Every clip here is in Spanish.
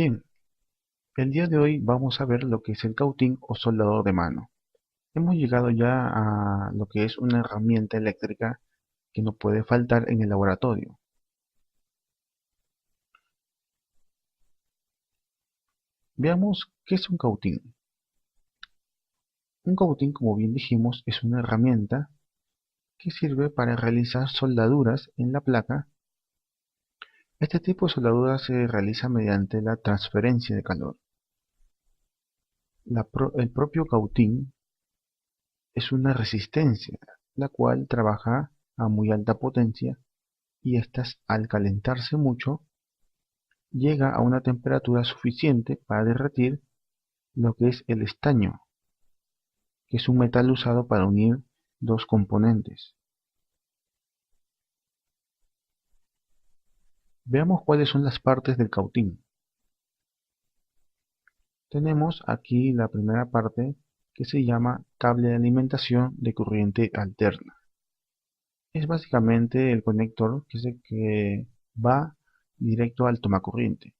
Bien, el día de hoy vamos a ver lo que es el cautín o soldador de mano. Hemos llegado ya a lo que es una herramienta eléctrica que no puede faltar en el laboratorio. Veamos qué es un cautín. Un cautín, como bien dijimos, es una herramienta que sirve para realizar soldaduras en la placa. Este tipo de soldadura se realiza mediante la transferencia de calor. El propio cautín es una resistencia, la cual trabaja a muy alta potencia y estas, al calentarse mucho, llega a una temperatura suficiente para derretir lo que es el estaño, que es un metal usado para unir dos componentes. Veamos cuáles son las partes del cautín. Tenemos aquí la primera parte, que se llama cable de alimentación de corriente alterna. Es básicamente el conector que va directo al tomacorriente.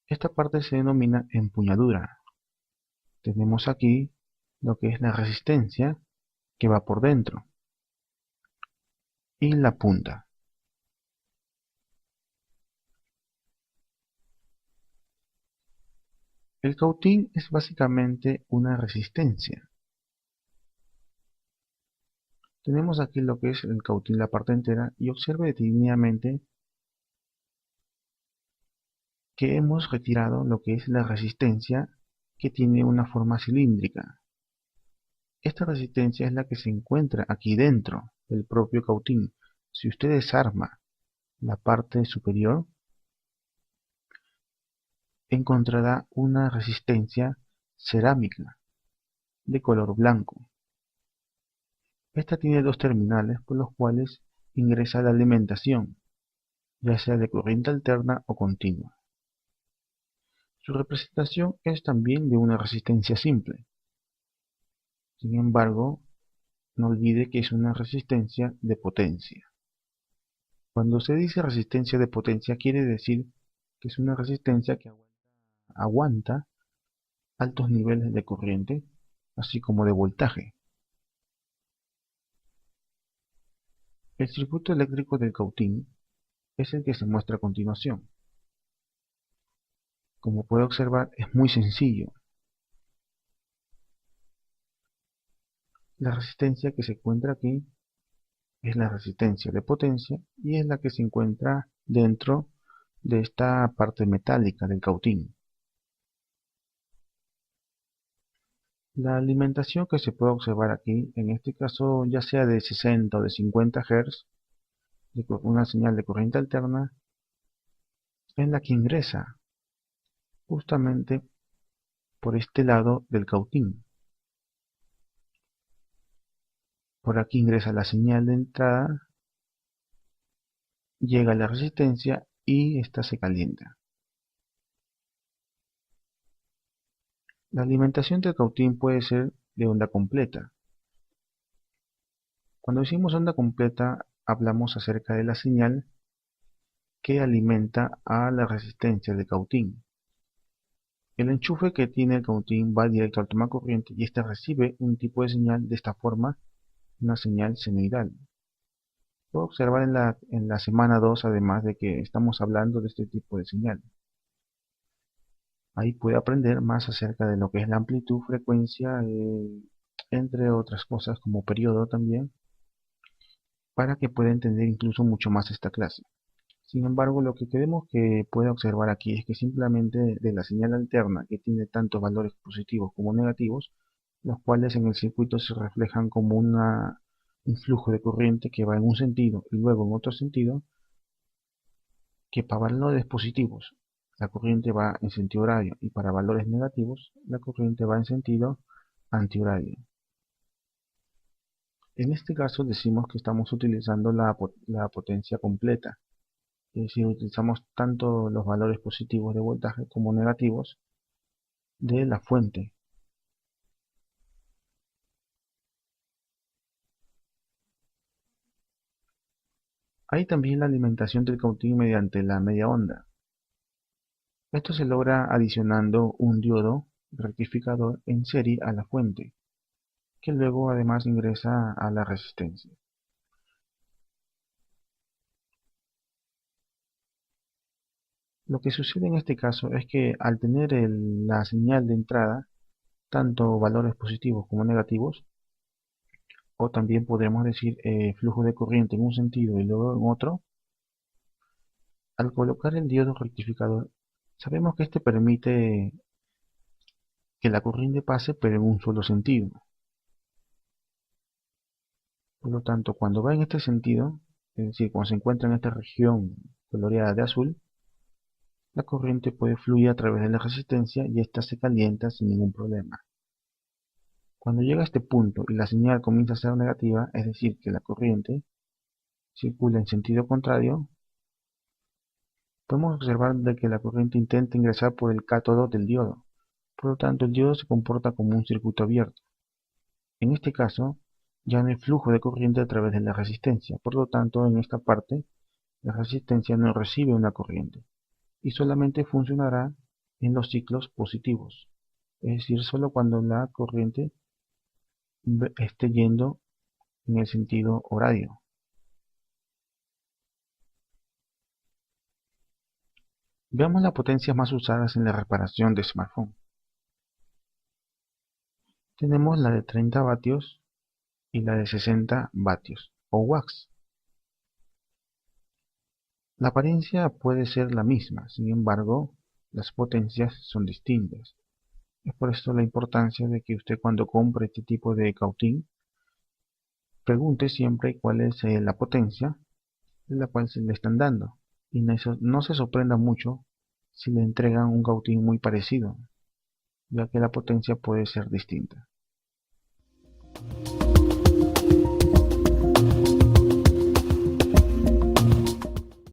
Esta parte se denomina empuñadura. Tenemos aquí lo que es la resistencia que va por dentro y la punta. El cautín es básicamente una resistencia. Tenemos aquí lo que es el cautín, la parte entera, y observe detenidamente que hemos retirado lo que es la resistencia, que tiene una forma cilíndrica. Esta resistencia es la que se encuentra aquí dentro del propio cautín. Si usted desarma la parte superior, encontrará una resistencia cerámica de color blanco. Esta tiene dos terminales por los cuales ingresa la alimentación, ya sea de corriente alterna o continua. Su representación es también de una resistencia simple. Sin embargo, no olvide que es una resistencia de potencia. Cuando se dice resistencia de potencia, quiere decir que es una resistencia que aguanta altos niveles de corriente, así como de voltaje. El circuito eléctrico del cautín es el que se muestra a continuación. Como puede observar, es muy sencillo. La resistencia que se encuentra aquí es la resistencia de potencia y es la que se encuentra dentro de esta parte metálica del cautín. La alimentación que se puede observar aquí, en este caso ya sea de 60 o de 50 Hz, de una señal de corriente alterna, es la que ingresa justamente por este lado del cautín. Por aquí ingresa la señal de entrada, llega la resistencia y esta se calienta. La alimentación del cautín puede ser de onda completa. Cuando decimos onda completa, hablamos acerca de la señal que alimenta a la resistencia del cautín. El enchufe que tiene el cautín va directo al tomacorriente y éste recibe un tipo de señal de esta forma, una señal senoidal. Puedo observar en la semana 2, además de que estamos hablando de este tipo de señal. Ahí puede aprender más acerca de lo que es la amplitud, frecuencia, entre otras cosas como periodo también, para que pueda entender incluso mucho más esta clase. Sin embargo, lo que queremos que pueda observar aquí es que simplemente de la señal alterna, que tiene tantos valores positivos como negativos, los cuales en el circuito se reflejan como un flujo de corriente que va en un sentido y luego en otro sentido, que para valores positivos la corriente va en sentido horario y para valores negativos la corriente va en sentido antihorario. En este caso decimos que estamos utilizando la potencia completa, es decir, utilizamos tanto los valores positivos de voltaje como negativos de la fuente. Hay también la alimentación del cautín mediante la media onda. Esto se logra adicionando un diodo rectificador en serie a la fuente, que luego además ingresa a la resistencia. Lo que sucede en este caso es que al tener la señal de entrada, tanto valores positivos como negativos, o también podríamos decir flujo de corriente en un sentido y luego en otro, al colocar el diodo rectificador, sabemos que este permite que la corriente pase pero en un solo sentido. Por lo tanto, cuando va en este sentido, es decir, cuando se encuentra en esta región coloreada de azul, la corriente puede fluir a través de la resistencia y ésta se calienta sin ningún problema. Cuando llega a este punto y la señal comienza a ser negativa, es decir, que la corriente circula en sentido contrario, podemos observar de que la corriente intenta ingresar por el cátodo del diodo. Por lo tanto, el diodo se comporta como un circuito abierto. En este caso, ya no hay flujo de corriente a través de la resistencia. Por lo tanto, en esta parte, la resistencia no recibe una corriente y solamente funcionará en los ciclos positivos. Es decir, solo cuando la corriente esté yendo en el sentido horario. Veamos las potencias más usadas en la reparación de smartphone. Tenemos la de 30 vatios y la de 60 vatios, o watts. La apariencia puede ser la misma, sin embargo, las potencias son distintas. Es por esto la importancia de que usted cuando compre este tipo de cautín, pregunte siempre cuál es la potencia de la cual se le están dando. Y no se sorprenda mucho si le entregan un cautín muy parecido, ya que la potencia puede ser distinta.